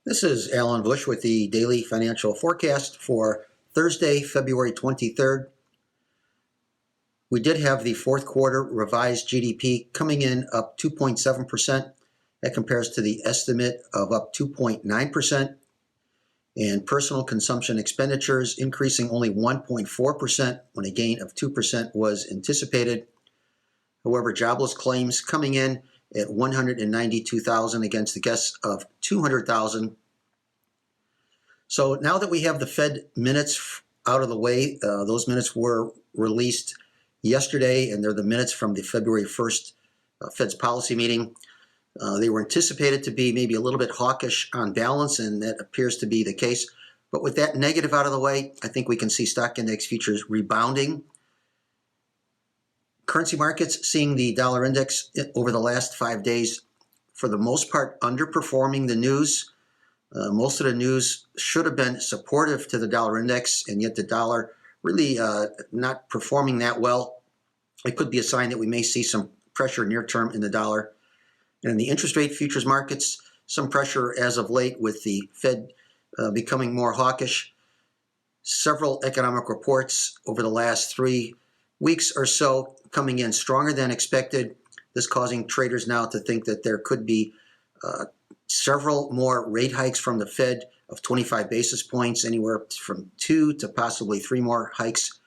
This is Alan Bush with the Daily Financial Forecast for Thursday, February 23rd. We did have the fourth quarter revised GDP coming in up 2.7%. That compares to the estimate of up 2.9%. And personal consumption expenditures increasing only 1.4% when a gain of 2% was anticipated. However, jobless claims coming in at 192,000 against the guess of 200,000. So now that we have the Fed minutes out of the way, those minutes were released yesterday, and they're the minutes from the February 1st Fed's policy meeting. They were anticipated to be maybe a little bit hawkish on balance, and that appears to be the case. But with that negative out of the way, I think we can see stock index futures rebounding. Currency markets seeing the dollar index over the last 5 days, for the most part, underperforming the news. Most of the news should have been supportive to the dollar index, and yet the dollar really not performing that well. It could be a sign that we may see some pressure near term in the dollar. And in the interest rate futures markets, some pressure as of late with the Fed becoming more hawkish. Several economic reports over the last 3 weeks or so coming in stronger than expected. This causing traders now to think that there could be several more rate hikes from the Fed of 25 basis points, anywhere from 2 to possibly 3 more hikes.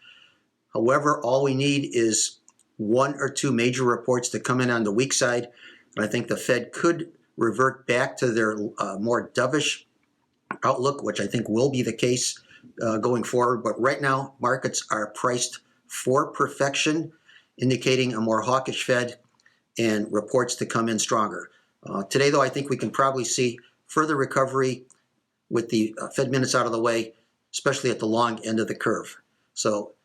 However, all we need is 1 or 2 major reports to come in on the weak side. And I think the Fed could revert back to their more dovish outlook, which I think will be the case going forward. But right now, markets are priced for perfection, indicating a more hawkish Fed and reports to come in stronger. Today, though, I think we can probably see further recovery with the Fed minutes out of the way, especially at the long end of the curve. So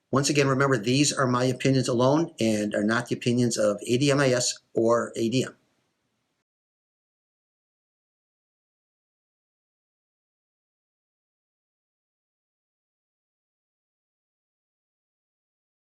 once again, remember, these are my opinions alone and are not the opinions of ADMIS or ADM.